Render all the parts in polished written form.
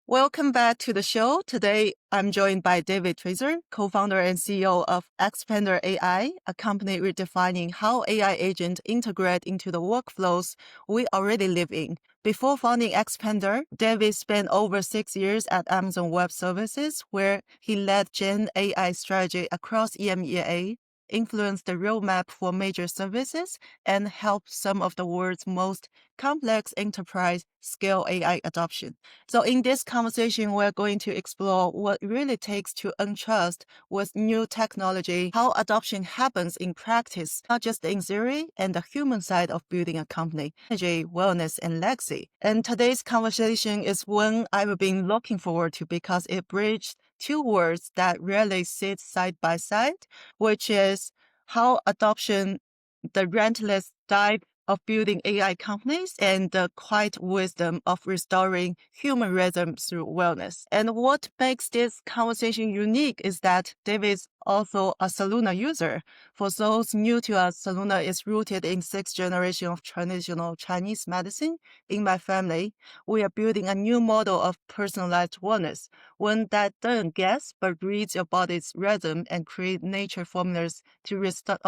Welcome back to the show. Today, I'm joined by David Twizer, co-founder and CEO of xpander.ai, a company redefining how AI agents integrate into the workflows we already live in. Before founding xpander, David spent over 6 years at Amazon Web Services, where he led GenAI strategy across EMEA, influenced the roadmap for major services, and helped some of the world's most complex enterprise scale AI adoption. So in this conversation, we're going to explore what it really takes to entrust with new technology, how adoption happens in practice, not just in theory, and the human side of building a company, energy, wellness, and legacy. And today's conversation is one I've been looking forward to because it bridged two words that rarely sit side by side, which is how adoption, the relentless dive of building AI companies, and the quiet wisdom of restoring human rhythm through wellness. And what makes this conversation unique is that David is also a Solunar user. For those new to us, Solunar is rooted in 6th generation of traditional Chinese medicine. In my family, we are building a new model of personalized wellness, one that doesn't guess but reads your body's rhythm and create nature formulas to restore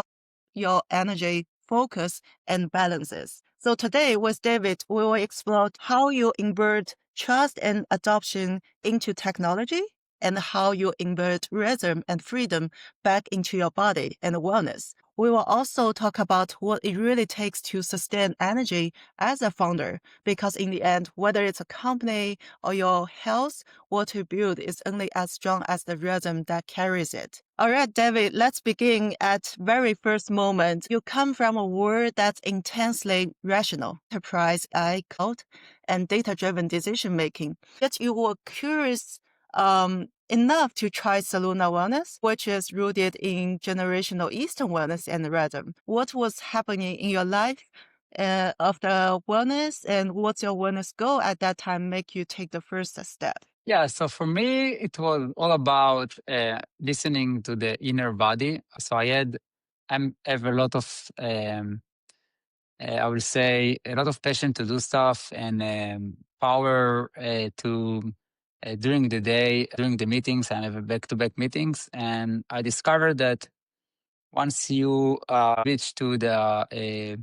your energy, focus, and balances. So today with David, we will explore how you embed trust and adoption into technology and how you embed rhythm and freedom back into your body and wellness. We will also talk about what it really takes to sustain energy as a founder, because in the end, whether it's a company or your health, what you build is only as strong as the rhythm that carries it. All right, David, let's begin at very first moment. You come from a world that's intensely rational, enterprise AI code, and data-driven decision-making. Yet you were curious enough to try Solunar Wellness, which is rooted in generational Eastern wellness and rhythm. What was happening in your life of the wellness, and what's your wellness goal at that time make you take the first step? Yeah, so for me, it was all about listening to the inner body. So I have a lot of, I would say, a lot of passion to do stuff and power to during the day, during the meetings. I have back-to-back meetings, and I discovered that once you reach to the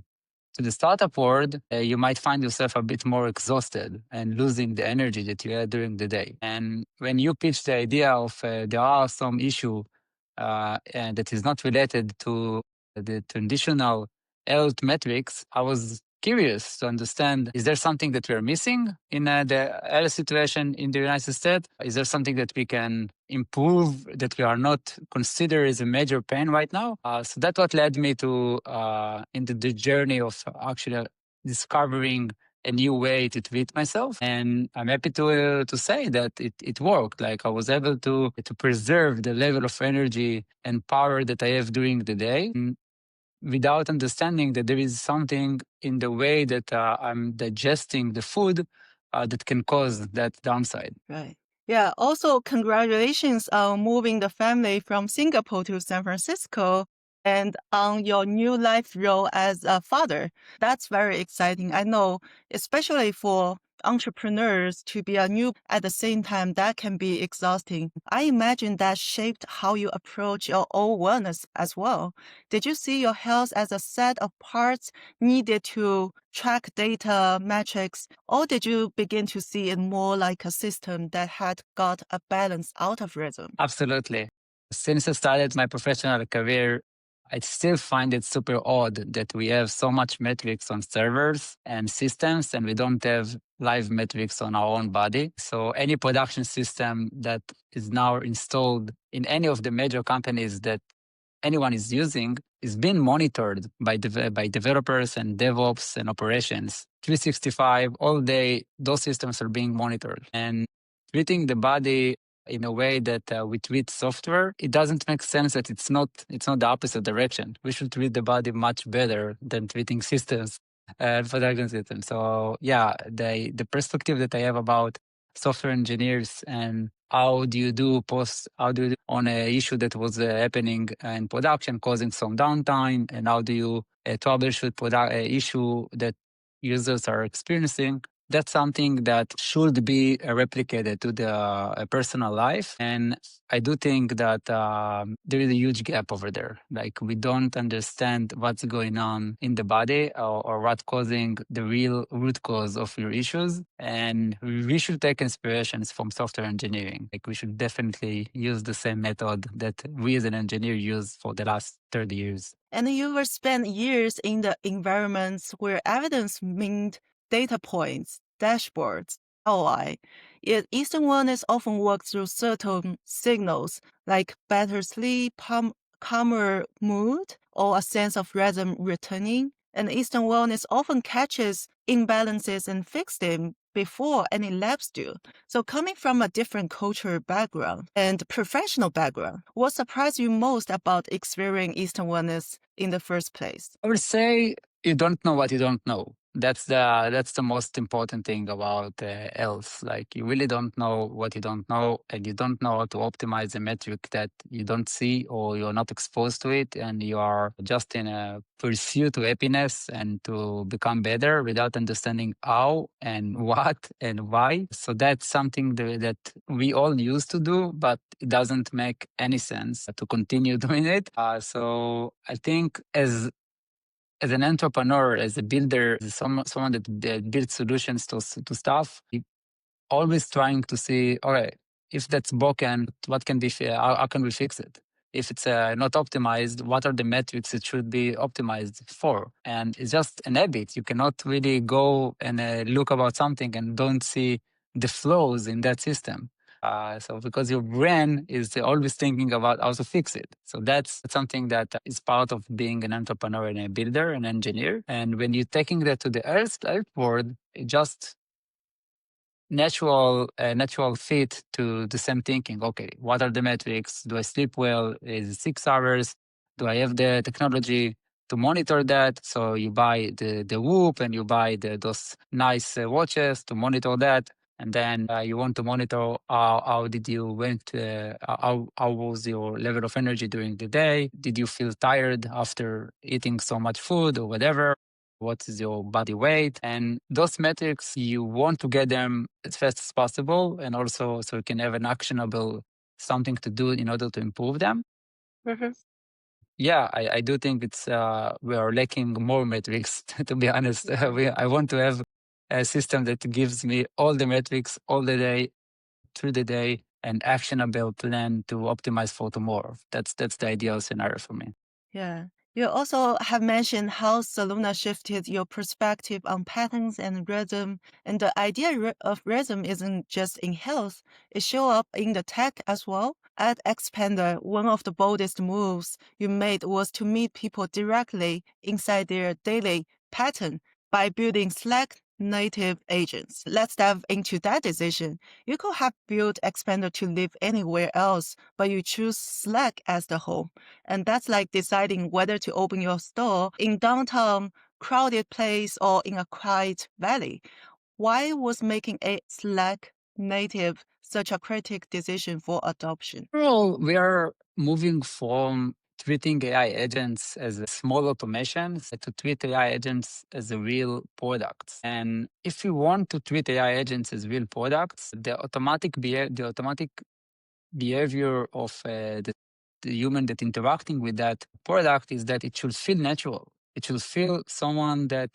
startup world, you might find yourself a bit more exhausted and losing the energy that you had during the day. And when you pitch the idea of there are some issue and that is not related to the traditional health metrics, I was curious to understand, is there something that we're missing in the health situation in the United States? Is there something that we can improve that we are not considered as a major pain right now? So that's what led me to into the journey of actually discovering a new way to treat myself. And I'm happy to say that it worked. Like I was able to preserve the level of energy and power that I have during the day, without understanding that there is something in the way that I'm digesting the food that can cause that downside. Right. Yeah. Also, congratulations on moving the family from Singapore to San Francisco and on your new life role as a father. That's very exciting. I know, especially for entrepreneurs to be a new at the same time, that can be exhausting. I imagine that shaped how you approach your own wellness as well. Did you see your health as a set of parts needed to track data metrics, or did you begin to see it more like a system that had got a balance out of rhythm? Absolutely. Since I started my professional career, I still find it super odd that we have so much metrics on servers and systems, and we don't have live metrics on our own body. So any production system that is now installed in any of the major companies that anyone is using is being monitored by developers and DevOps and operations. 365 all day, those systems are being monitored. And treating the body in a way that we treat software, it doesn't make sense that it's not the opposite direction. We should treat the body much better than treating systems, production systems. So yeah, the perspective that I have about software engineers and how do you do on an issue that was happening in production, causing some downtime, and how do you troubleshoot issue that users are experiencing? That's something that should be replicated to the personal life. And I do think that there is a huge gap over there. Like we don't understand what's going on in the body, or what's causing the real root cause of your issues. And we should take inspirations from software engineering. Like we should definitely use the same method that we as an engineer use for the last 30 years. And you will spend years in the environments where evidence meant data points, dashboards, ROI. Yet Eastern wellness often works through certain signals like better sleep, calmer mood, or a sense of rhythm returning. And Eastern wellness often catches imbalances and fixes them before any labs do. So coming from a different cultural background and professional background, what surprised you most about experiencing Eastern wellness in the first place? I would say you don't know what you don't know. That's the most important thing about health. Like you really don't know what you don't know, and you don't know how to optimize a metric that you don't see or you're not exposed to it, and you are just in a pursuit to happiness and to become better without understanding how and what and why. So that's something that we all used to do, but it doesn't make any sense to continue doing it. So I think as an entrepreneur, as a builder, as someone that builds solutions to stuff, always trying to see, all right, if that's broken, what can be, how can we fix it? If it's not optimized, what are the metrics it should be optimized for? And it's just an habit. You cannot really go and look about something and don't see the flaws in that system. So because your brain is always thinking about how to fix it. So that's something that is part of being an entrepreneur and a builder, an engineer. And when you're taking that to the earth world, it just natural fit to the same thinking. Okay, what are the metrics? Do I sleep well? Is it 6 hours? Do I have the technology to monitor that? So you buy the Whoop and you buy those nice watches to monitor that. And then you want to monitor how did you went, how was your level of energy during the day? Did you feel tired after eating so much food or whatever? What is your body weight? And those metrics, you want to get them as fast as possible, and also so you can have an actionable something to do in order to improve them. Mhm. Yeah, I do think it's we are lacking more metrics. To be honest, Yeah. I want to have a system that gives me all the metrics all the day, through the day, an actionable plan to optimize for tomorrow. That's the ideal scenario for me. Yeah. You also have mentioned how Solunar shifted your perspective on patterns and rhythm. And the idea of rhythm isn't just in health, it shows up in the tech as well. At Xpander, one of the boldest moves you made was to meet people directly inside their daily pattern by building Slack native agents. Let's dive into that decision. You could have built Xpander to live anywhere else, but you choose Slack as the home. And that's like deciding whether to open your store in downtown crowded place or in a quiet valley. Why was making a Slack native such a critical decision for adoption? Overall, we are moving from treating AI agents as a small automations to treat AI agents as a real products. And if you want to treat AI agents as real products, the automatic behavior of the human that interacting with that product is that it should feel natural. It should feel someone that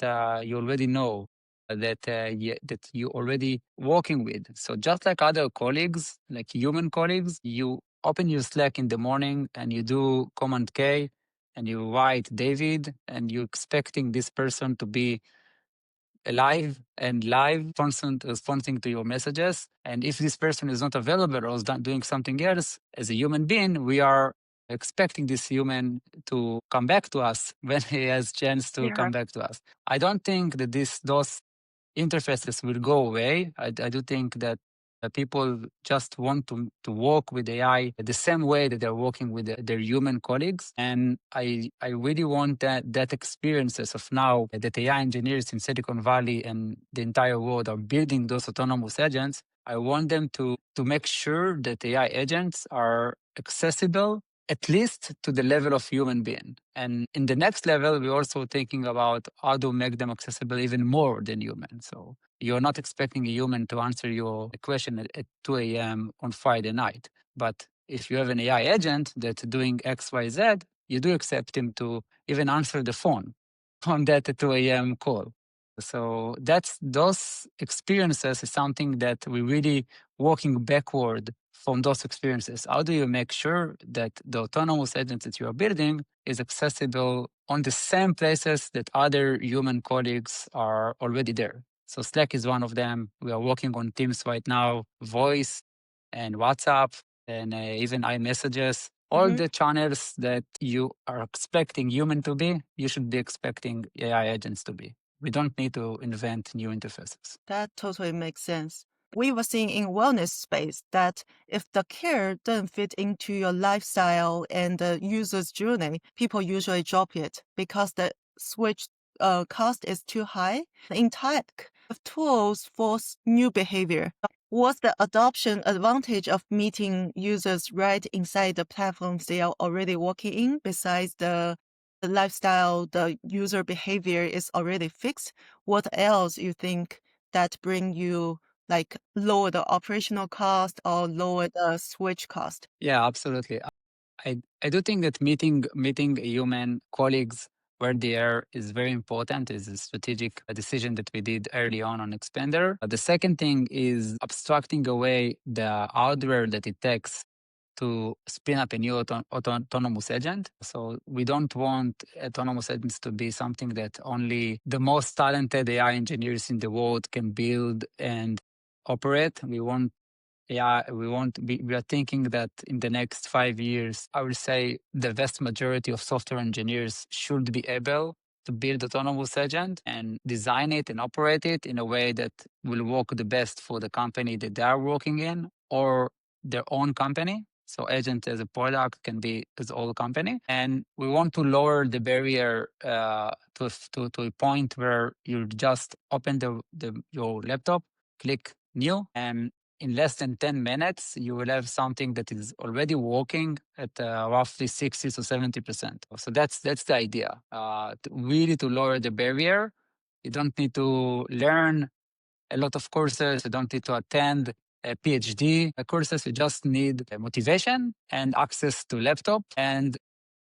you already know, that you already working with. So just like other colleagues, like human colleagues, you open your Slack in the morning and you do Command K and you write David, and you expecting this person to be alive and live, responding to your messages. And if this person is not available or is not doing something else, as a human being, we are expecting this human to come back to us when he has chance to Yeah. come back to us. I don't think that those interfaces will go away. I do think that people just want to work with AI the same way that they're working with their human colleagues. And I really want that experiences of now that AI engineers in Silicon Valley and the entire world are building those autonomous agents. I want them to make sure that AI agents are accessible at least to the level of human being. And in the next level, we're also thinking about how to make them accessible even more than human. So you're not expecting a human to answer your question at 2 a.m. on Friday night. But if you have an AI agent that's doing X, Y, Z, you do accept him to even answer the phone on that 2 a.m. call. So those experiences is something that we really working backward from those experiences. How do you make sure that the autonomous agents that you are building is accessible on the same places that other human colleagues are already there? So Slack is one of them. We are working on Teams right now, voice and WhatsApp and even iMessages. All the channels that you are expecting human to be, you should be expecting AI agents to be. We don't need to invent new interfaces. That totally makes sense. We were seeing in wellness space that if the care doesn't fit into your lifestyle and the user's journey, people usually drop it because the switch cost is too high. In tech, if tools force new behavior, what's the adoption advantage of meeting users right inside the platforms they are already working in besides the lifestyle, the user behavior is already fixed? What else you think that bring you like lower the operational cost or lower the switch cost? Yeah, absolutely. I do think that meeting human colleagues where they are is very important. Is a strategic decision that we did early on Xpander. The second thing is abstracting away the hardware that it takes to spin up a new autonomous agent. So we don't want autonomous agents to be something that only the most talented AI engineers in the world can build and operate. We are thinking that in the next 5 years, I would say the vast majority of software engineers should be able to build autonomous agent and design it and operate it in a way that will work the best for the company that they are working in or their own company. So agent as a product can be its own company. And we want to lower the barrier to a point where you just open your laptop, click new, and in less than 10 minutes, you will have something that is already working at roughly 60 to 70%. So that's the idea, really to lower the barrier. You don't need to learn a lot of courses. You don't need to attend a PhD courses. You just need motivation and access to laptop and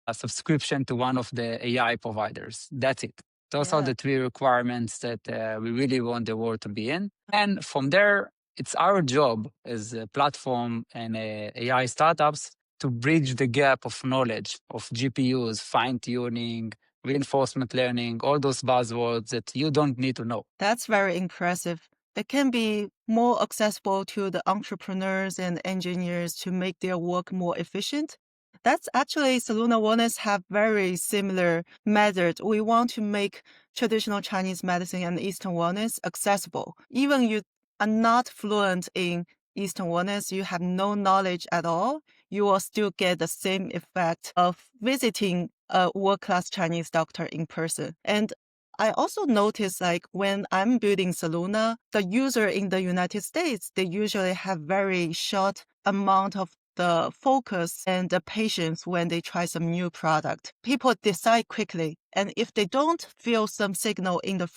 a subscription to one of the AI providers. That's it. Those are Yeah. the three requirements that we really want the world to be in. And from there, it's our job as a platform and AI startups to bridge the gap of knowledge of GPUs, fine tuning, reinforcement learning, all those buzzwords that you don't need to know. That's very impressive. It can be more accessible to the entrepreneurs and engineers to make their work more efficient. That's actually Solunar Wellness have very similar method. We want to make traditional Chinese medicine and Eastern wellness accessible. Even you are not fluent in Eastern wellness, you have no knowledge at all, you will still get the same effect of visiting a world-class Chinese doctor in person. And I also notice like when I'm building Soluna, the user in the United States, they usually have very short amount of the focus and the patience when they try some new product. People decide quickly. And if they don't feel some signal in the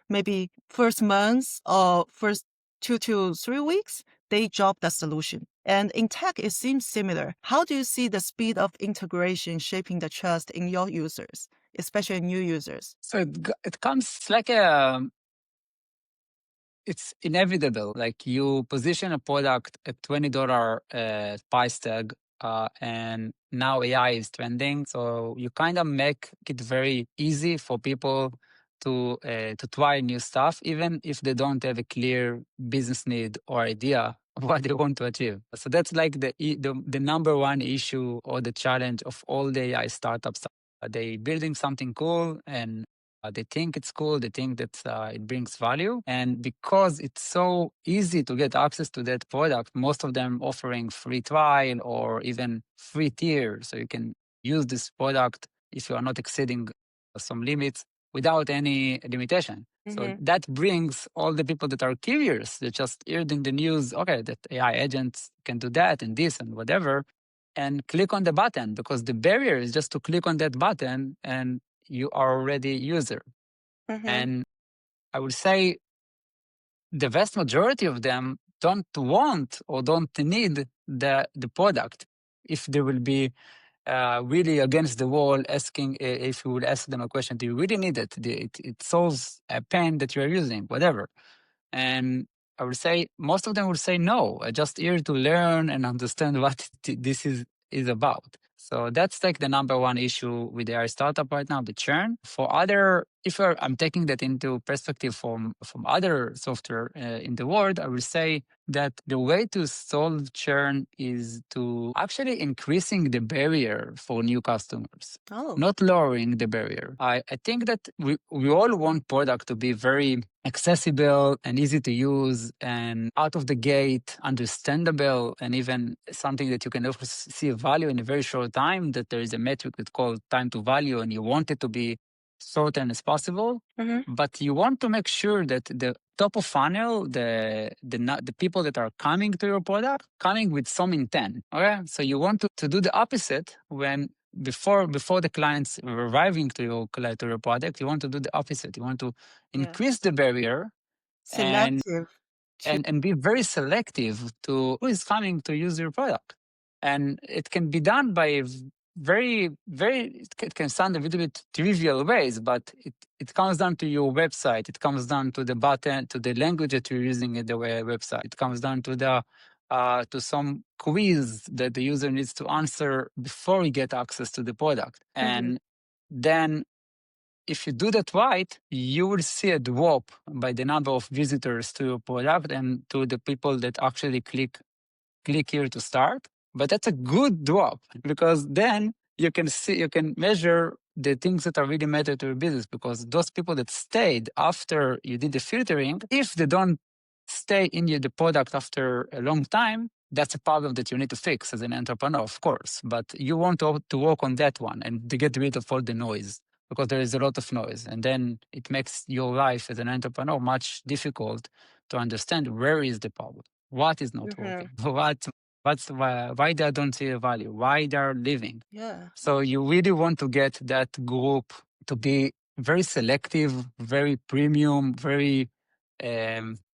maybe first month or first 2 to 3 weeks, they drop the solution. And in tech, it seems similar. How do you see the speed of integration shaping the trust in your users, especially new users? So it comes like it's inevitable. Like you position a product at $20 price tag, and now AI is trending. So you kind of make it very easy for people to try new stuff, even if they don't have a clear business need or idea of what they want to achieve. So that's like the number one issue or the challenge of all the AI startups. They building something cool and they think it's cool. They think that it brings value. And because it's so easy to get access to that product, most of them offering free trial or even free tier. So you can use this product if you are not exceeding some limits without any limitation. So that brings all the people that are curious, that just heard in the news, okay, that AI agents can do that and this and whatever. and click on the button, because the barrier is just to click on that button and you are already user. Mm-hmm. And I would say the vast majority of them don't want or don't need the product. If they will be really against the wall, asking if you would ask them a question, do you really need it? It solves a pain that you are using, whatever. And I would say most of them would say no. I just here to learn and understand what this is about. So that's like the number one issue with the AI startup right now, the churn. For other, if I'm taking that into perspective from other software in the world, I would say that the way to solve churn is to actually increasing the barrier for new customers, Oh. not lowering the barrier. I think that we all want product to be very accessible and easy to use and out of the gate understandable, and even something that you can also see a value in a very short time, that there is a metric that's called time to value, and you want it to be shortened as possible. Mm-hmm. But you want to make sure that the top of funnel, the people that are coming to your product, coming with some intent. Okay, so you want to do the opposite when before the clients are arriving to your product. You want to do the opposite. You want to Yeah. increase the barrier and Selective to. and be very selective to who is coming to use your product. And it can be done by it can sound a little bit trivial ways, but it comes down to your website. It comes down to the button, to the language that you're using in the website. It comes down to the to some quiz that the user needs to answer before he get access to the product. Mm-hmm. And then if you do that right, you will see a drop by the number of visitors to your product and to the people that actually click here to start. But that's a good drop, because then you can measure the things that are really matter to your business, because those people that stayed after you did the filtering, if they don't stay in the product after a long time, that's a problem that you need to fix as an entrepreneur, of course. But you want to work on that one and to get rid of all the noise, because there is a lot of noise. And then it makes your life as an entrepreneur much difficult to understand where is the problem, what is not Mm-hmm. working, why they don't see a value, why they're leaving. Yeah. So you really want to get that group to be very selective, very premium, very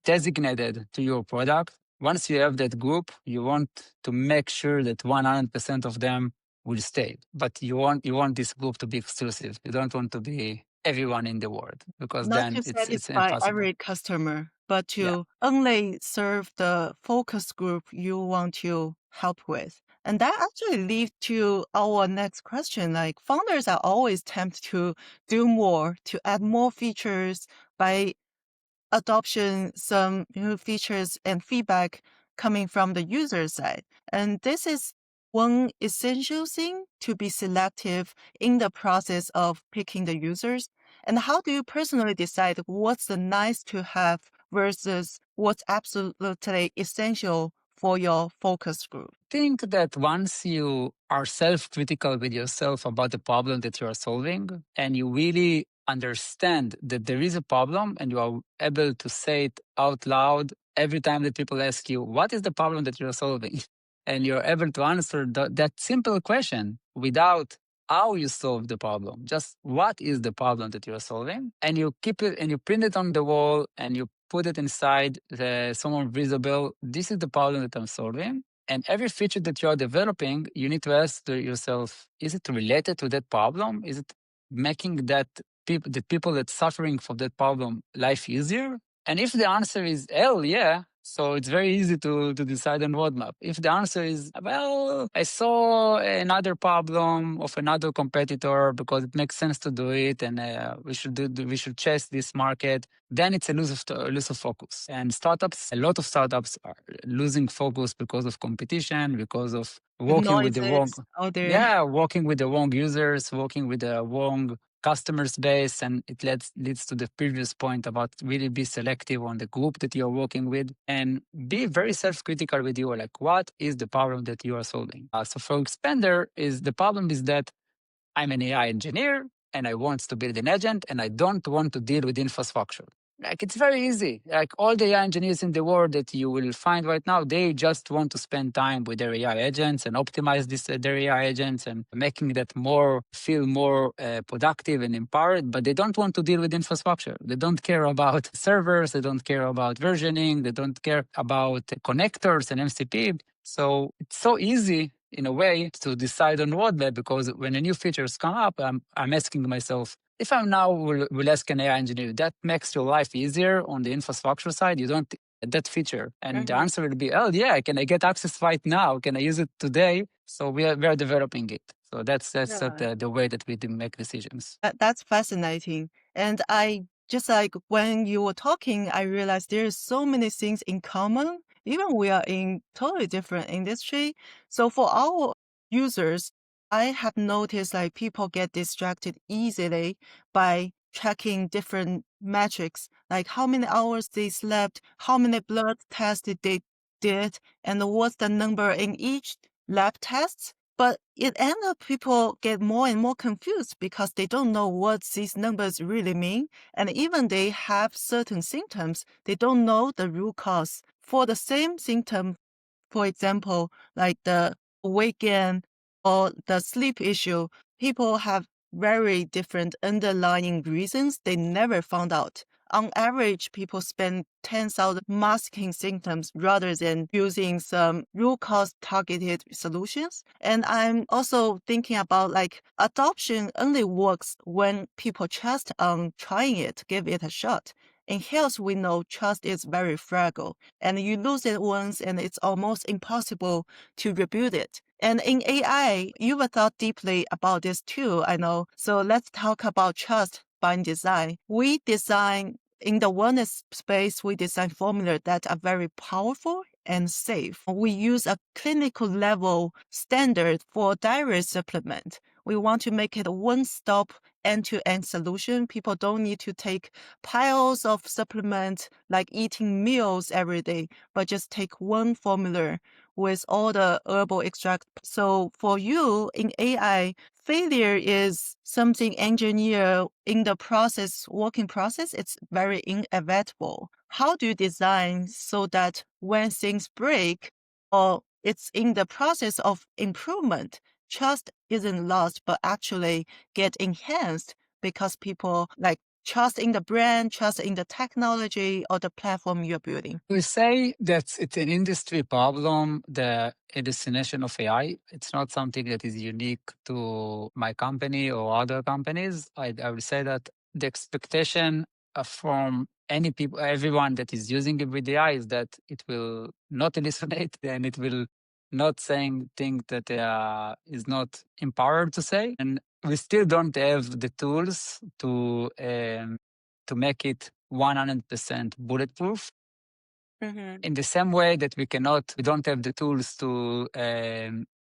designated to your product. Once you have that group, you want to make sure that 100% of them will stay. But you want this group to be exclusive. You don't want to be everyone in the world, because Not then to it's satisfy impossible. every customer, but Yeah. to only serve the focus group you want to help with. And that actually leads to our next question. Like founders are always tempted to do more, to add more features by adoption, some new features and feedback coming from the user side. And this is one essential thing, to be selective in the process of picking the users. And how do you personally decide what's the nice to have versus what's absolutely essential for your focus group? Think that once you are self-critical with yourself about the problem that you are solving, and you really understand that there is a problem, and you are able to say it out loud every time that people ask you, what is the problem that you're solving? And you're able to answer that simple question without how you solve the problem, just what is the problem that you're solving, and you keep it and you print it on the wall and you put it inside somewhere visible. This is the problem that I'm solving. And every feature that you are developing, you need to ask yourself, is it related to that problem? Is it making the people that suffering from that problem life easier? And if the answer is hell yeah, so it's very easy to decide on roadmap. If the answer is, well, I saw another problem of another competitor because it makes sense to do it, and we should chase this market, then it's a lose of focus. And a lot of startups are losing focus because of competition, because of The working with the wrong, noises out there. yeah, working with the wrong users, working with the wrong customer base. And it leads to the previous point about really be selective on the group that you're working with, and be very self-critical with you, like what is the problem that you are solving. So for Expander, is the problem is that I'm an AI engineer and I want to build an agent and I don't want to deal with infrastructure. Like it's very easy. Like all the AI engineers in the world that you will find right now, they just want to spend time with their AI agents and optimize their AI agents and making that more feel more productive and empowered. But they don't want to deal with infrastructure. They don't care about servers. They don't care about versioning. They don't care about connectors and MCP. So it's so easy in a way to decide on roadmap, because when a new features come up, I'm asking myself, if I'm now will ask an AI engineer, that makes your life easier on the infrastructure side. You don't get that feature, and the answer will be, oh yeah, can I get access right now? Can I use it today? So we are developing it. So that's Yeah. the way that we make decisions. That's fascinating. And I just like when you were talking, I realized there's so many things in common. Even we are in totally different industry. So for our users, I have noticed like people get distracted easily by tracking different metrics, like how many hours they slept, how many blood tests they did, and what's the number in each lab tests. But it ends up people get more and more confused because they don't know what these numbers really mean. And even they have certain symptoms, they don't know the root cause. For the same symptom, for example, like the weight gain or the sleep issue, people have very different underlying reasons they never found out. On average, people spend 10,000 masking symptoms rather than using some root cause targeted solutions. And I'm also thinking about like adoption only works when people trust on trying it, give it a shot. In health, we know trust is very fragile, and you lose it once and it's almost impossible to rebuild it. And in AI, you've thought deeply about this too, I know. So let's talk about trust by design. We design in the wellness space, we design formulas that are very powerful and safe. We use a clinical level standard for dietary supplement. We want to make it a one-stop end-to-end solution. People don't need to take piles of supplement like eating meals every day, but just take one formula with all the herbal extract. So for you in AI, failure is something engineer in the process, working process, it's very inevitable. How do you design so that when things break or it's in the process of improvement, trust isn't lost, but actually get enhanced because people like trust in the brand, trust in the technology or the platform you're building? We say that it's an industry problem, the destination of AI. It's not something that is unique to my company or other companies. I would say that the expectation from any people, everyone that is using it with AI, is that it will not hallucinate and it will not saying things that is not empowered to say. And we still don't have the tools to make it 100% bulletproof. In the same way that we don't have the tools to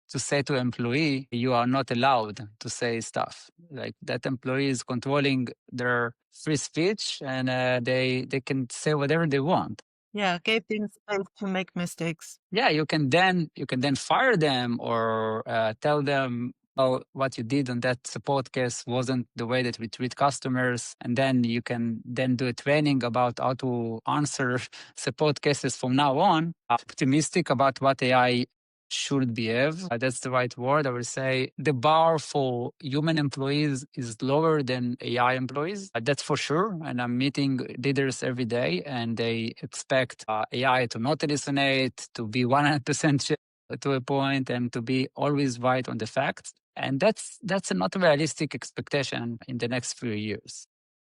say to employee, you are not allowed to say stuff. Like that employee is controlling their free speech, and they can say whatever they want. Yeah, give them space to make mistakes. Yeah, you can then fire them or tell them, oh, what you did on that support case wasn't the way that we treat customers, and then you can then do a training about how to answer support cases from now on. Optimistic about what AI should behave. That's the right word. I would say the bar for human employees is lower than AI employees. That's for sure. And I'm meeting leaders every day, and they expect AI to not hallucinate, to be 100% sure to a point, and to be always right on the facts. And that's a not realistic expectation in the next few years.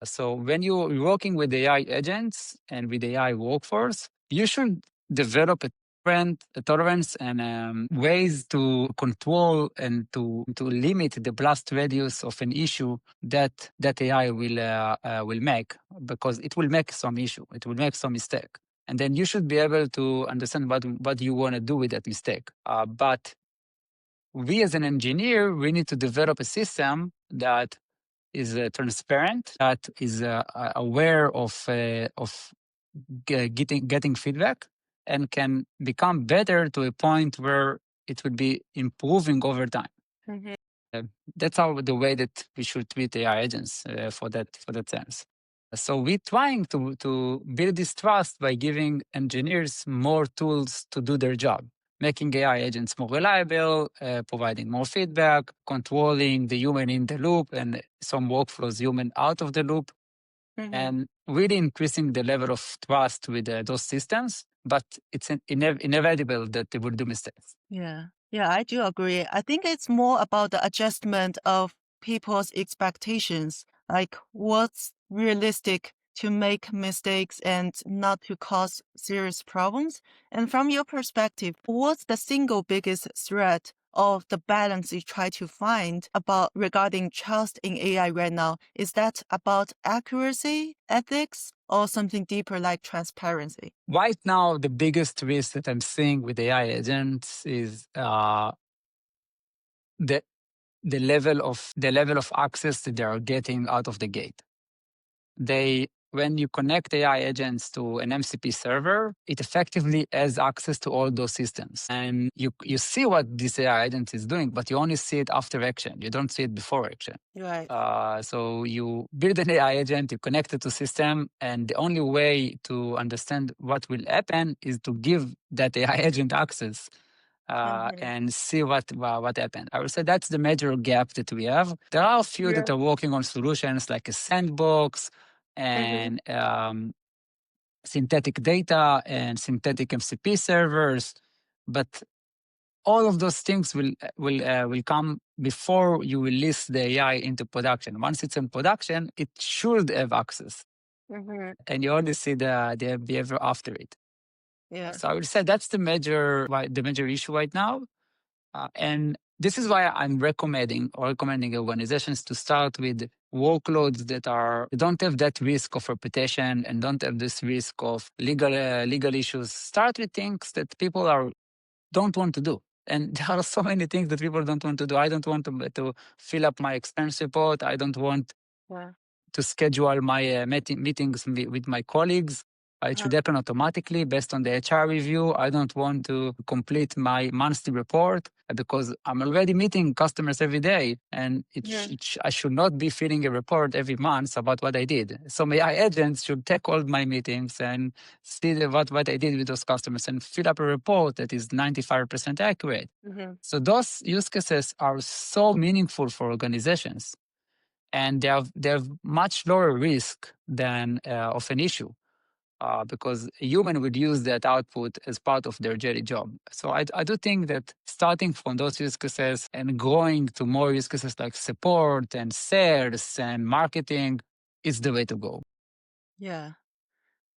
So when you're working with AI agents and with AI workforce, you should develop a tolerance and ways to control and to limit the blast radius of an issue that AI will make, because it will make some issue, it will make some mistake, and then you should be able to understand what you want to do with that mistake. But we as an engineer, we need to develop a system that is transparent, that is aware of getting feedback, and can become better to a point where it will be improving over time. Mhm. Uh, that's how the way that we should treat AI agents for that sense. So we're trying to build this trust by giving engineers more tools to do their job, making AI agents more reliable, providing more feedback, controlling the human in the loop and some workflows human out of the loop, and really increasing the level of trust with those systems. But it's inevitable that they will do mistakes. Yeah. Yeah, I do agree. I think it's more about the adjustment of people's expectations, like what's realistic to make mistakes and not to cause serious problems. And from your perspective, what's the single biggest threat of the balance you try to find about regarding trust in AI right now? Is that about accuracy, ethics, or something deeper like transparency? Right now, the biggest risk that I'm seeing with AI agents is the the level of access that they are getting out of the gate. When you connect AI agents to an MCP server, it effectively has access to all those systems. And you see what this AI agent is doing, but you only see it after action. You don't see it before action. Right. So you build an AI agent, you connect it to system, and the only way to understand what will happen is to give that AI agent access and see what happened. I would say that's the major gap that we have. There are a few that Yeah. are working on solutions like a sandbox and synthetic data and synthetic MCP servers, but all of those things will come before you release the AI into production. Once it's in production, it should have access, and you only see the behavior after it. Yeah. So I would say that's the major issue right now. And this is why I'm recommending organizations to start with workloads that don't have that risk of reputation and don't have this risk of legal issues. Start with things that people don't want to do. And there are so many things that people don't want to do. I don't want to fill up my expense report. I don't want Yeah. to schedule my meetings with my colleagues. It should happen automatically based on the HR review. I don't want to complete my monthly report because I'm already meeting customers every day, and I should not be filling a report every month about what I did. So my AI agents should take all my meetings and see what I did with those customers and fill up a report that is 95% accurate. So those use cases are so meaningful for organizations, and they have much lower risk than of an issue because a human would use that output as part of their daily job. So I do think that starting from those use cases and going to more use cases like support and sales and marketing is the way to go. Yeah.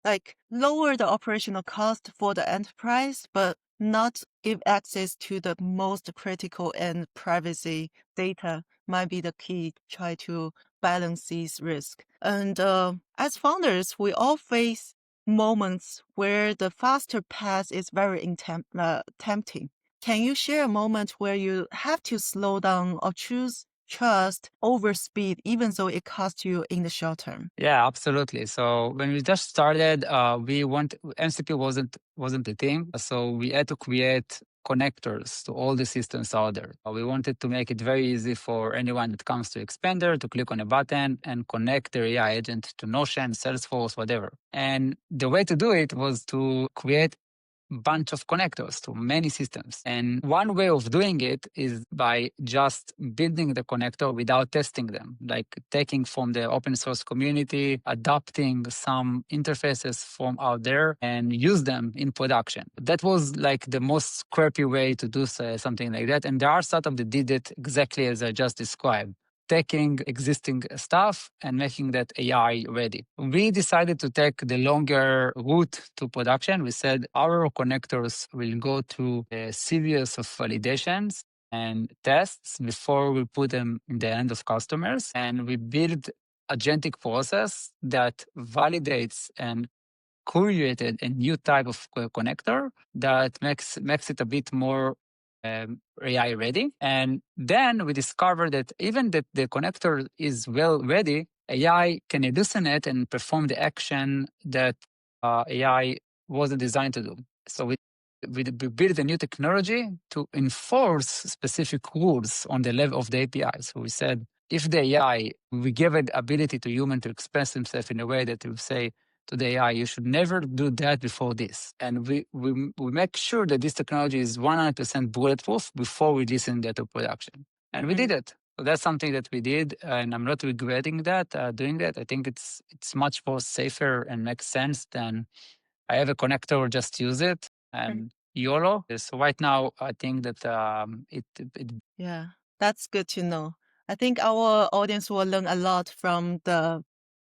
Like lower the operational cost for the enterprise, but not give access to the most critical and privacy data might be the key. Try to balance these risks. And as founders, we all face moments where the faster path is very tempting. Can you share a moment where you have to slow down or choose trust over speed, even though it costs you in the short term? Yeah, absolutely. So when we just started, MCP wasn't a team, so we had to create connectors to all the systems out there. We wanted to make it very easy for anyone that comes to xpander to click on a button and connect their AI agent to Notion, Salesforce, whatever. And the way to do it was to create bunch of connectors to many systems. And one way of doing it is by just building the connector without testing them, like taking from the open source community, adopting some interfaces from out there and use them in production. That was like the most scrappy way to do something like that. And there are startups that did it exactly as I just described, taking existing stuff and making that AI ready. We decided to take the longer route to production. We said our connectors will go through a series of validations and tests before we put them in the hand of customers. And we build agentic process that validates and created a new type of connector that makes it a bit more AI ready. And then we discovered that even that the connector is well ready, AI can hallucinate and perform the action that AI wasn't designed to do. So we built a new technology to enforce specific rules on the level of the API. So we said if the AI, we give it ability to human to express himself in a way that we say to the AI, you should never do that before this. And we make sure that this technology is 100% bulletproof before we listen that to production. And we did it. So that's something that we did, and I'm not regretting that, doing that. I think it's much more safer and makes sense than I have a connector, just use it and YOLO. So right now, I think that it. Yeah, that's good to know. I think our audience will learn a lot from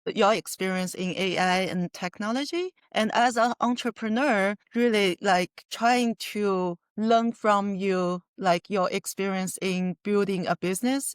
your experience in AI and technology. And as an entrepreneur, really like trying to learn from you, like your experience in building a business.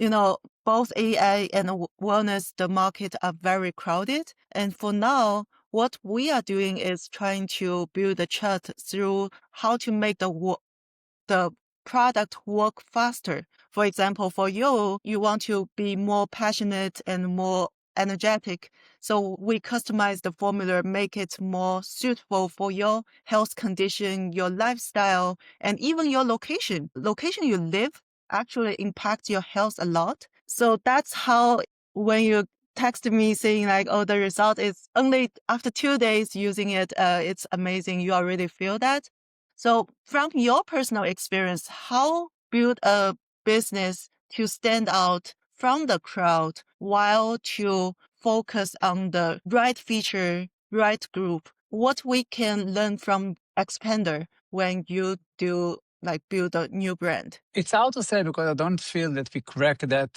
Both AI and wellness, the market are very crowded. And for now, what we are doing is trying to build a chart through how to make the product work faster. For example, for you, you want to be more passionate and more energetic. So we customize the formula, make it more suitable for your health condition, your lifestyle, and even your location. Location you live actually impacts your health a lot. So that's how when you texted me saying like, oh, the result is only after 2 days using it, it's amazing. You already feel that. So from your personal experience, how build a business to stand out from the crowd while to focus on the right feature, right group? What we can learn from Expander when you do like build a new brand? It's hard to say because I don't feel that we cracked that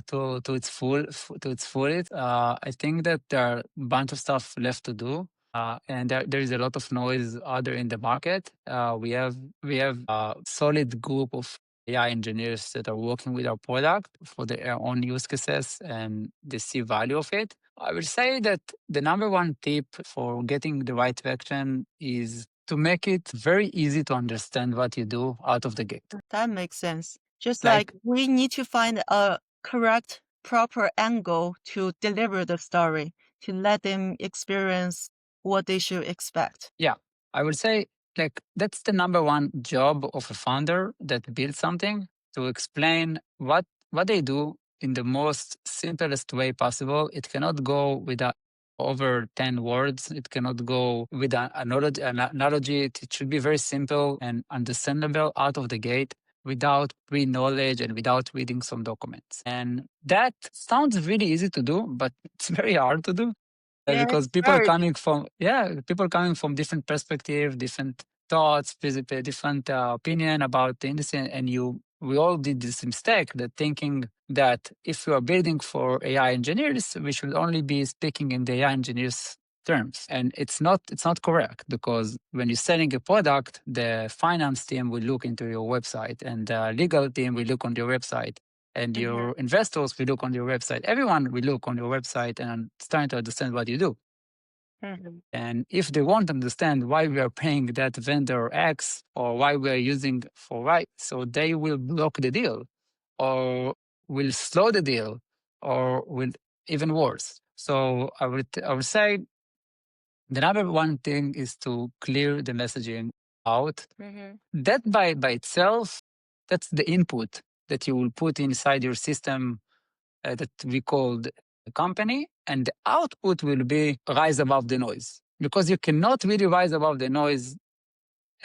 to its fullest. I think that there are a bunch of stuff left to do. And there is a lot of noise out there in the market. We have a solid group of AI engineers that are working with our product for their own use cases, and they see value of it. I will say that the number one tip for getting the right traction is to make it very easy to understand what you do out of the gate. That makes sense. Just like Like, we need to find a correct, proper angle to deliver the story, to let them experience what they should expect. yeah, I would say like that's the number one job of a founder that builds something, to explain what they do in the most simplest way possible. It cannot go without over 10 words. It cannot go with an analogy. It should be very simple and understandable out of the gate without pre-knowledge and without reading some documents. And that sounds really easy to do, but it's very hard to do Yeah, because it's very people coming from different perspective, different thoughts, different opinion about the industry, and we all did this mistake that thinking that if we are building for AI engineers, we should only be speaking in the AI engineers terms, and it's not correct, because when you're selling a product, the finance team will look into your website, and the legal team will look on your website, and your investors will look on your website. Everyone will look on your website and start to understand what you do. And if they won't understand why we are paying that vendor X or why we are using for Y, so they will block the deal or will slow the deal or will even worse. So I would say the number one thing is to clear the messaging out. That by itself, that's the input that you will put inside your system, that we called a company, and the output will be rise above the noise, because you cannot really rise above the noise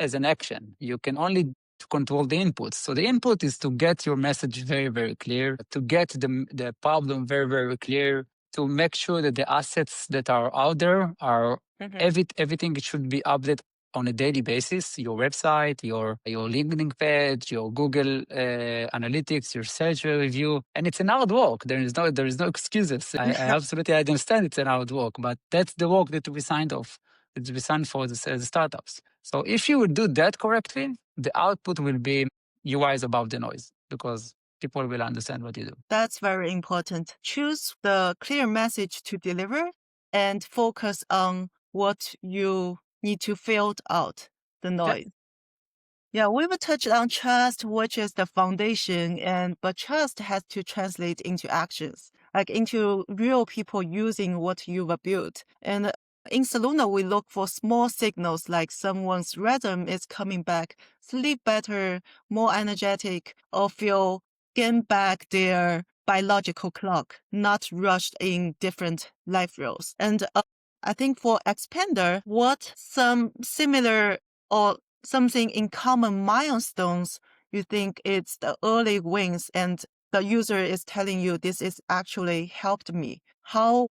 as an action. You can only control the inputs. So the input is to get your message very, very clear, to get the problem very, very clear, to make sure that the assets that are out there are everything should be updated on a daily basis. Your website, your LinkedIn page, your Google analytics, your search review, and it's an hard work. There is no excuses. I absolutely understand it's an hard work, but that's the work that we signed off. It's designed for the startups. So if you would do that correctly, the output will be you rise above the noise, because people will understand what you do. That's very important. Choose the clear message to deliver and focus on what you need to fill out the Yeah. noise. Yeah, we've touched on trust, which is the foundation, but trust has to translate into actions, like into real people using what you've built. And in Solunar, we look for small signals like someone's rhythm is coming back, sleep better, more energetic, or feel gain back their biological clock, not rushed in different life roles. And I think for Expander, what some similar or something in common milestones you think it's the early wins and the user is telling you this is actually helped me? How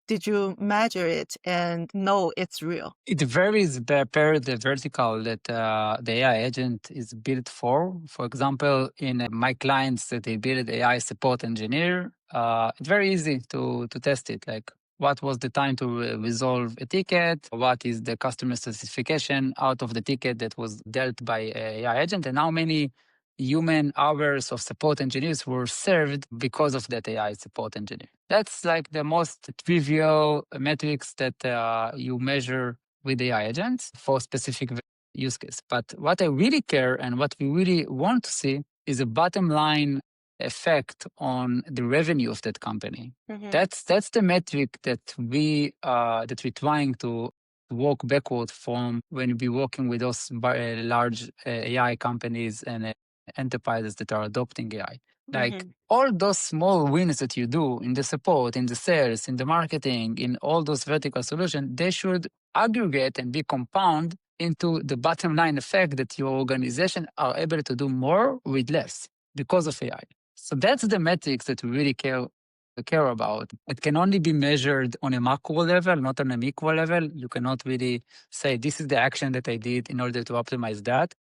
did you measure it and know it's real? It varies per the vertical that the AI agent is built for. For example, in my clients that they build AI support engineer, it's very easy to test it. Like, what was the time to resolve a ticket? What is the customer specification out of the ticket that was dealt by a AI agent? And how many human hours of support engineers were served because of that AI support engineer? That's like the most trivial metrics that you measure with AI agents for specific use case. But what I really care and what we really want to see is a bottom line effect on the revenue of that company. Mhm. That's the metric that we're trying to walk backward from when we're working with those large AI companies and enterprises that are adopting AI. Like all those small wins that you do in the support, in the sales, in the marketing, in all those vertical solutions, they should aggregate and be compound into the bottom line effect that your organization are able to do more with less because of AI. So that's the metrics that we really care about. It can only be measured on a macro level, not on a micro level. You cannot really say this is the action that I did in order to optimize that.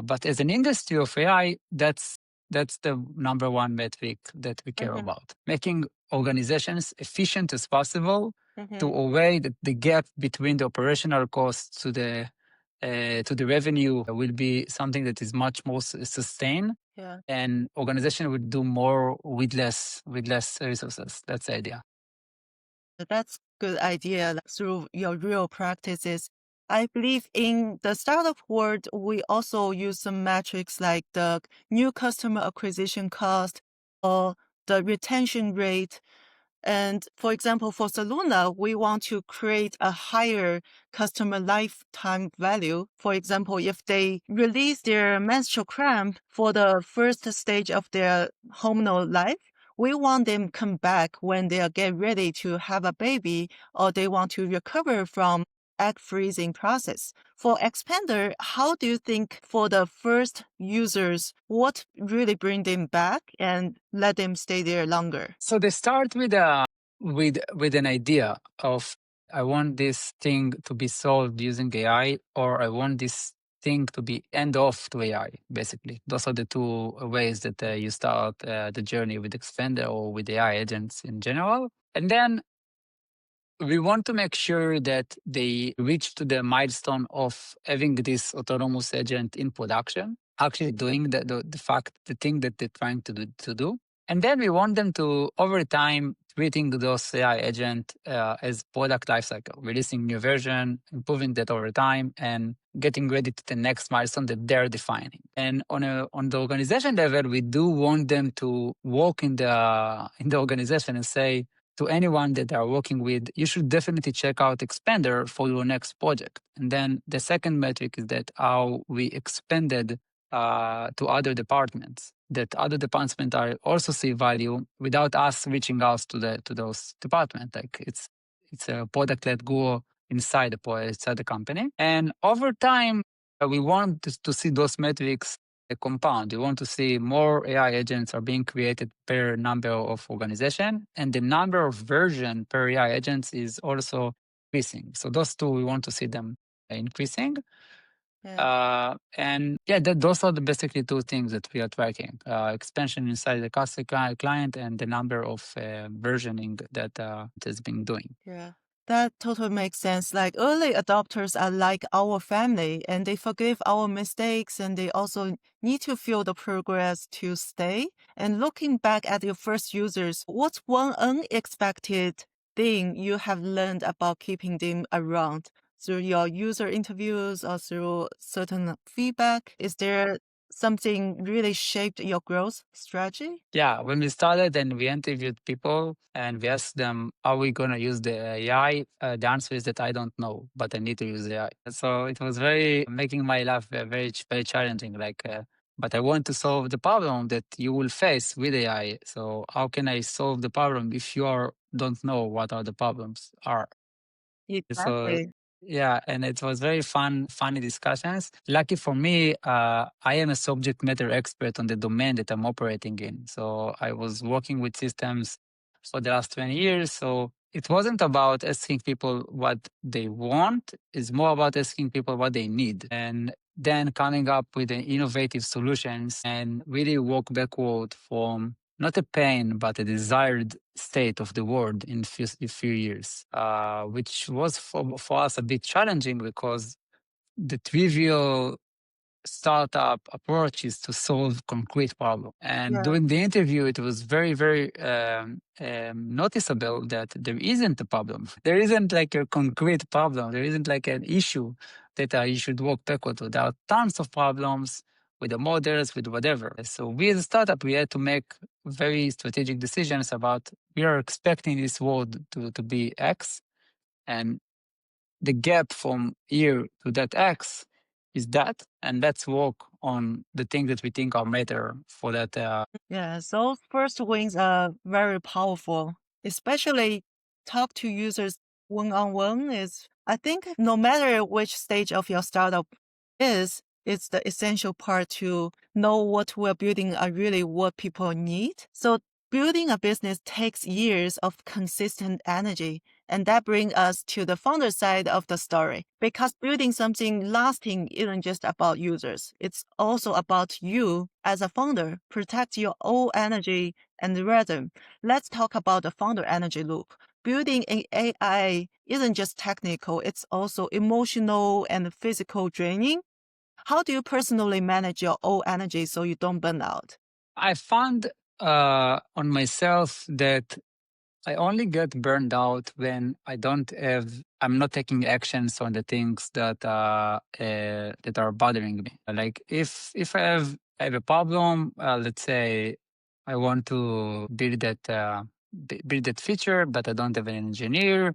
But as an industry of AI, that's the number one metric that we care about. Making organizations efficient as possible to avoid the gap between the operational costs to the revenue will be something that is much more sustained. Yeah. And organization would do more with less resources. That's the idea. That's good idea through your real practices. I believe in the startup world, we also use some metrics like the new customer acquisition cost or the retention rate. And for example, for Solunar, we want to create a higher customer lifetime value. For example, if they release their menstrual cramp for the first stage of their hormonal life, we want them come back when they are get ready to have a baby or they want to recover from egg freezing process. For Expander, how do you think for the first users, what really bring them back and let them stay there longer? So they start with an idea of I want this thing to be solved using AI, or I want this thing to be end off to AI. Basically, those are the two ways that you start the journey with Expander or with AI agents in general, and then we want to make sure that they reach to the milestone of having this autonomous agent in production, actually doing the thing that they're trying to do. And then we want them to, over time, treating those AI agent as product lifecycle, releasing new version, improving that over time, and getting ready to the next milestone that they're defining. And on the organization level, we do want them to walk in the organization and say, to anyone that they are working with, you should definitely check out Expander for your next project. And then the second metric is that how we expanded to other departments. That other departments are also see value without us reaching out to those departments. Like it's a product led go inside the company. And over time, we want to see those metrics compound. You want to see more AI agents are being created per number of organization, and the number of version per AI agents is also increasing. So those two, we want to see them increasing. Yeah. And yeah, those are basically two things that we are tracking: expansion inside the customer client and the number of versioning that it has been doing. Yeah. That totally makes sense. Like early adopters are like our family and they forgive our mistakes and they also need to feel the progress to stay. And looking back at your first users, what's one unexpected thing you have learned about keeping them around through your user interviews or through certain feedback? Is there something really shaped your growth strategy? Yeah, when we started and we interviewed people and we asked them, are we going to use the AI? The answer is that I don't know, but I need to use AI. So it was very making my life very, very challenging. Like but I want to solve the problem that you will face with AI. So how can I solve the problem if don't know what are the problems are? So Exactly. yeah, and it was very funny discussions. Lucky for me, I am a subject matter expert on the domain that I'm operating in. So I was working with systems for the last 20 years. So it wasn't about asking people what they want, it's more about asking people what they need. And then coming up with an innovative solutions and really walk backward from not a pain, but a desired state of the world in a few years, which was for us a bit challenging because the trivial startup approach is to solve concrete problem. And Yeah. during the interview, it was very noticeable that there isn't a problem. There isn't like a concrete problem. There isn't like an issue that you should walk backward to. There are tons of problems with the models, with whatever. So we as a startup, we had to make very strategic decisions about we are expecting this world to be X, and the gap from here to that X is that, and let's work on the things that we think are matter for that. Yes, those first wins are very powerful, especially talk to users one-on-one is, I think no matter which stage of your startup is, it's the essential part to know what we're building are really what people need. So building a business takes years of consistent energy. And that brings us to the founder side of the story. Because building something lasting isn't just about users. It's also about you as a founder. Protect your own energy and rhythm. Let's talk about the founder energy loop. Building an AI isn't just technical, it's also emotional and physical draining. How do you personally manage your own energy so you don't burn out? I found on myself that I only get burned out when I'm not taking actions on the things that are bothering me. Like I have a problem, let's say I want to build that feature, but I don't have an engineer,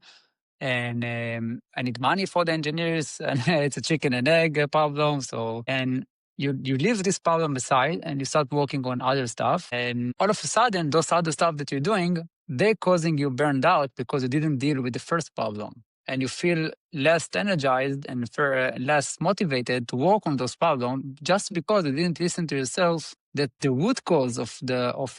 and I need money for the engineers, and it's a chicken and egg problem. So, and you leave this problem aside and you start working on other stuff, and all of a sudden, those other stuff that you're doing, they're causing you burned out because you didn't deal with the first problem, and you feel less energized and less motivated to work on those problems just because you didn't listen to yourself. That the root cause of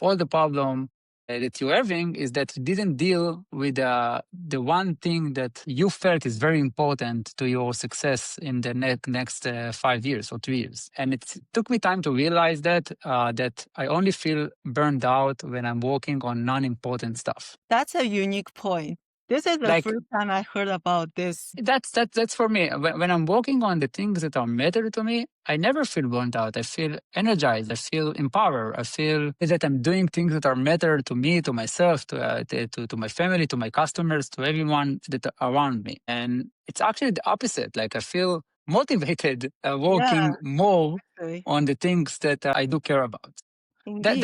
all the problem that you're having is that you didn't deal with the one thing that you felt is very important to your success in the next 5 years or 3 years. And it took me time to realize that I only feel burned out when I'm working on non-important stuff. That's a unique point. This is the Like first time I heard about this. that's for me. When I'm working on the things that are matter to me, I never feel burnt out. I feel energized. I feel empowered. I feel that I'm doing things that are matter to me, to myself, to my family, to my customers, to everyone that are around me. And it's actually the opposite. Like I feel motivated, Yeah, working more actually, on the things that I do care about. indeed.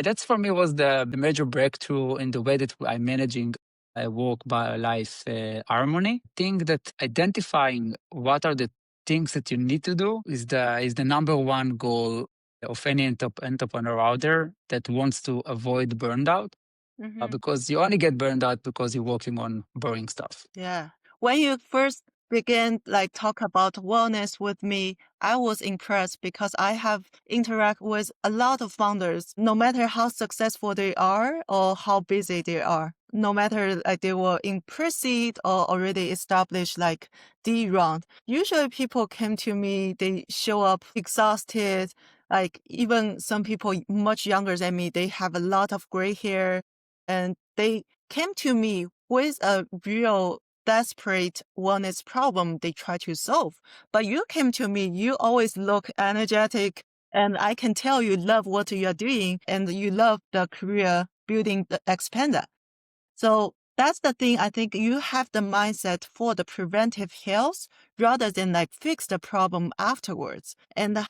That's for me was the major breakthrough in the way that I'm managing work by life harmony. Think that identifying what are the things that you need to do is the number one goal of any entrepreneur out there that wants to avoid burnout, Mhm. because you only get burned out because you're working on boring stuff. Yeah. When you first began like talk about wellness with me, I was impressed because I have interact with a lot of founders, no matter how successful they are or how busy they are, no matter like they were in pre-seed or already established like D round. Usually people came to me, they show up exhausted. Like even some people much younger than me, they have a lot of gray hair and they came to me with a real desperate wellness problem they try to solve. But you came to me, you always look energetic, and I can tell you love what you are doing and you love the career building the expander. So that's the thing. I think you have the mindset for the preventive health rather than like fix the problem afterwards. And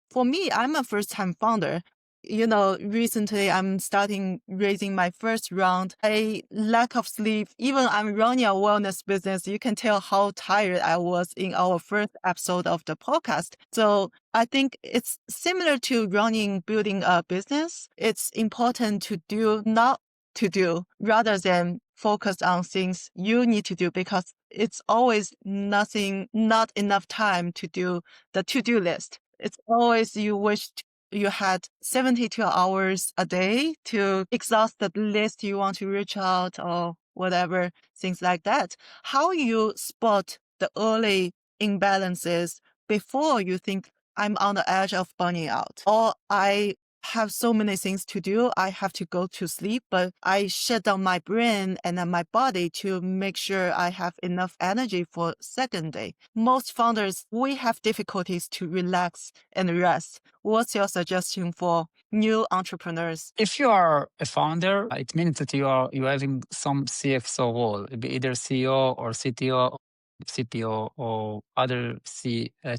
for me, I'm a first time founder. Recently I'm starting raising my first round. A lack of sleep, even I'm running a wellness business, you can tell how tired I was in our first episode of the podcast. So I think it's similar to building a business. It's important to do, not to do, rather than focus on things you need to do, because it's always not enough time to do the to-do list. It's always you wish you had 72 hours a day to exhaust the list you want to reach out or whatever, things like that. How you spot the early imbalances before you think I'm on the edge of burning out, or I have so many things to do, I have to go to sleep, but I shut down my brain and then my body to make sure I have enough energy for second day. Most founders, we have difficulties to relax and rest. What's your suggestion for new entrepreneurs? If you are a founder, it means that you're having some CXO role, either CEO or CTO, CPO, or other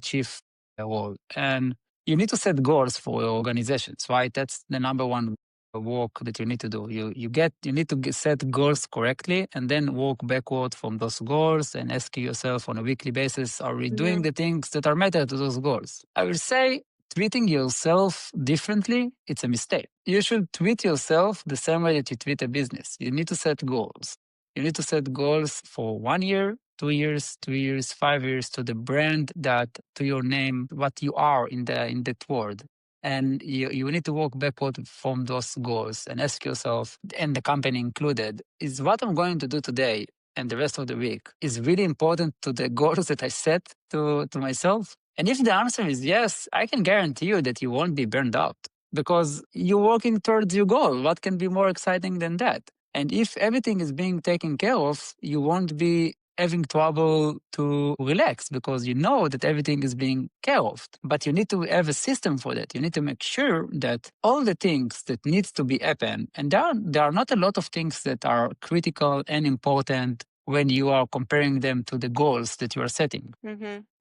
chief role, and you need to set goals for your organizations, right? That's the number one work that you need to do. You need to set goals correctly, and then work backward from those goals, and ask yourself on a weekly basis: are we doing the things that are matter to those goals? I will say treating yourself differently, it's a mistake. You should treat yourself the same way that you treat a business. You need to set goals. You need to set goals for 1 year, 2 years, 3 years, 5 years, to the brand, to your name, what you are in that world. And you need to work backward from those goals and ask yourself, and the company included, is what I'm going to do today and the rest of the week is really important to the goals that I set to myself? And if the answer is yes, I can guarantee you that you won't be burned out because you're working towards your goal. What can be more exciting than that? And if everything is being taken care of, you won't be having trouble to relax because you know that everything is being care of. But you need to have a system for that. You need to make sure that all the things that needs to be happen, and there are not a lot of things that are critical and important when you are comparing them to the goals that you are setting.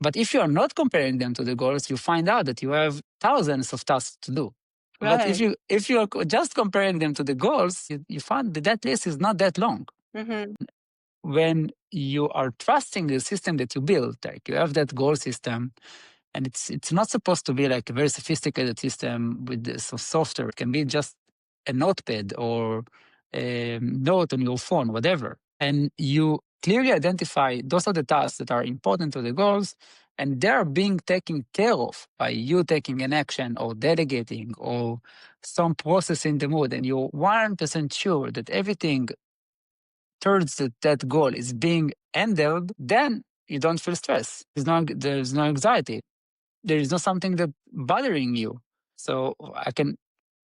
But if you are not comparing them to the goals, you find out that you have thousands of tasks to do. But if you are just comparing them to the goals, you find that list is not that long. When you are trusting the system that you built, like you have that goal system, and it's not supposed to be like a very sophisticated system with this software. It can be just a notepad or a note on your phone, whatever. And you clearly identify those are the tasks that are important to the goals, and they're being taken care of by you taking an action or delegating or some process in the mood, and you're 100% sure that everything towards that goal is being handled, then you don't feel stress. There's no anxiety. There is not something that bothering you. So I can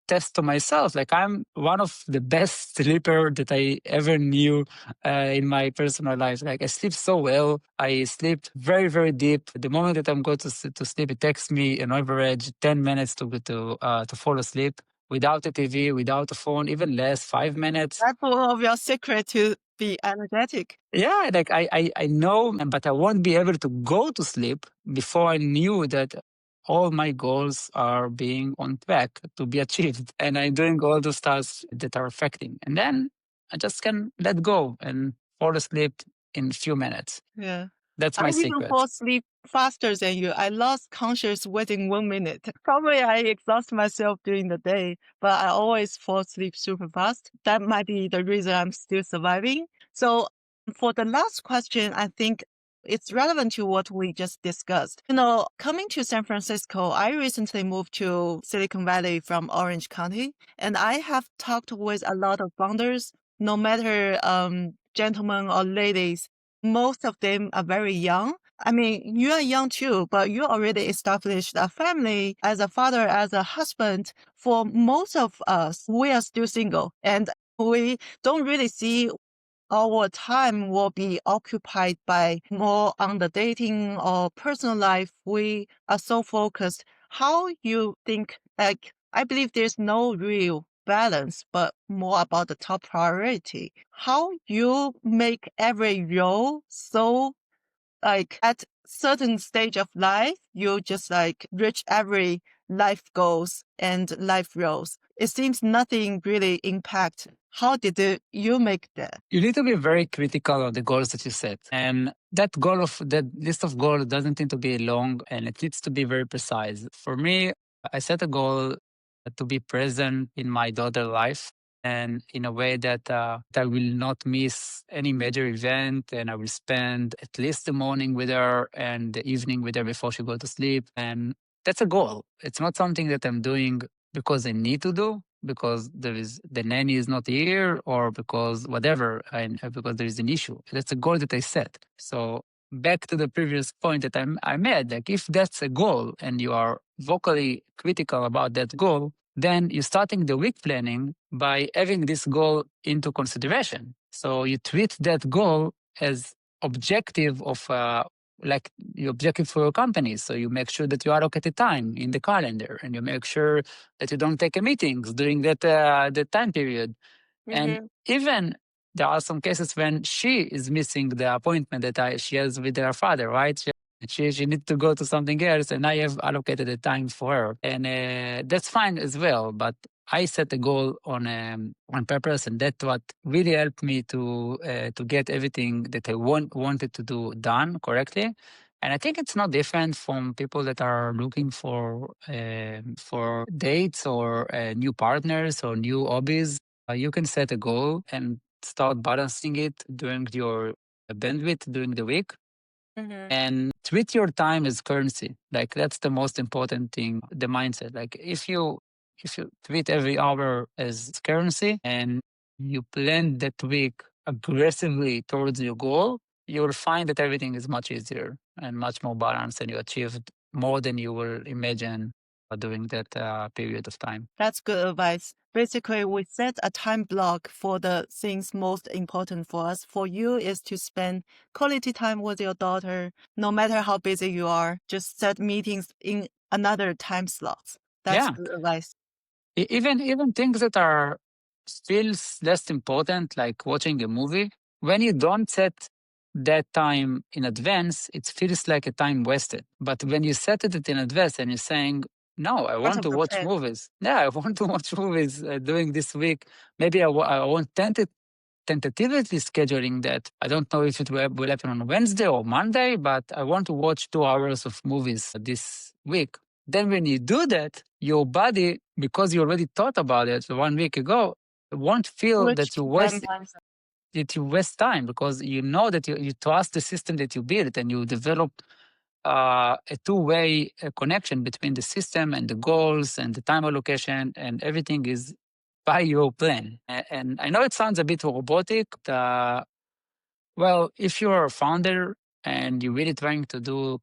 test to myself, like I'm one of the best sleeper that I ever knew in my personal life. Like I sleep so well. I sleep very, very deep. The moment that I'm going to sleep, it takes me an average 10 minutes to fall asleep without a TV, without a phone, even less, 5 minutes. That's one of your secret to be energetic. Yeah, like I know, but I won't be able to go to sleep before I knew that all my goals are being on track to be achieved. And I'm doing all those tasks that are affecting. And then I just can let go and fall asleep in a few minutes. Yeah. That's I my even secret. fall asleep faster than you. I lost conscious within 1 minute. Probably I exhaust myself during the day, but I always fall asleep super fast. That might be the reason I'm still surviving. So for the last question, I think it's relevant to what we just discussed. Coming to San Francisco, I recently moved to Silicon Valley from Orange County, and I have talked with a lot of founders, no matter gentlemen or ladies. Most of them are very young. I mean, you are young too, but you already established a family as a father, as a husband. For most of us, we are still single, and we don't really see our time will be occupied by more on the dating or personal life. We are so focused. How you think, like, I believe there's no real balance, but more about the top priority. How you make every role so like at certain stage of life, you just like reach every life goals and life roles. It seems nothing really impact. How did you make that? You need to be very critical of the goals that you set. And that list of goals doesn't need to be long and it needs to be very precise. For me, I set a goal to be present in my daughter's life and in a way that I will not miss any major event and I will spend at least the morning with her and the evening with her before she goes to sleep. And that's a goal. It's not something that I'm doing because I need to do, because the nanny is not here or because whatever, and because there is an issue. That's a goal that I set. So back to the previous point that I made, like if that's a goal and you are vocally critical about that goal, then you're starting the week planning by having this goal into consideration. So you treat that goal as objective of like the objective for your company. So you make sure that you allocate the time in the calendar and you make sure that you don't take meetings during that time period. And Mm-hmm. even there are some cases when she is missing the appointment that she has with her father, right? She needs to go to something else, and I have allocated the time for her, and that's fine as well. But I set a goal on purpose, and that's what really helped me to get everything that I wanted to do done correctly. And I think it's not different from people that are looking for dates or new partners or new hobbies. You can set a goal and start balancing it during your bandwidth during the week Mm-hmm. and treat your time as currency. Like that's the most important thing, the mindset. Like if you treat every hour as currency and you plan that week aggressively towards your goal, you will find that everything is much easier and much more balanced and you achieved more than you will imagine during that period of time. That's good advice. Basically, we set a time block for the things most important for us. For you is to spend quality time with your daughter. No matter how busy you are, just set meetings in another time slots. That's Yeah. good advice. Even things that are still less important, like watching a movie, when you don't set that time in advance, it feels like a time wasted. But when you set it in advance and you're saying, no, I Part want of to the watch plan. movies. Yeah, I want to watch movies during this week. Maybe I want tentatively scheduling that. I don't know if it will happen on Wednesday or Monday, but I want to watch 2 hours of movies this week. Then when you do that, your body, because you already thought about it 1 week ago, won't feel Which that you that waste mindset. time because you know that you trust the system that you built and you develop a two-way connection between the system and the goals and the time allocation and everything is by your plan. And I know it sounds a bit robotic. Well, if you're a founder and you're really trying to do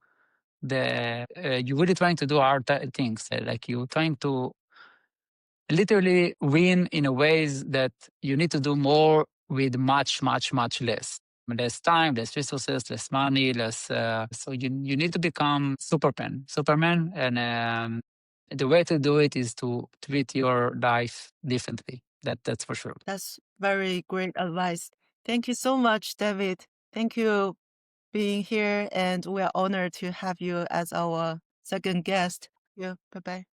you're really trying to do hard things, like you're trying to literally win in a ways that you need to do more with much, much, much less time, less resources, less money, less. So you need to become Superman, and the way to do it is to treat your life differently. That's for sure. That's very great advice. Thank you so much, David. Thank you being here, and we are honored to have you as our second guest. Yeah, bye bye.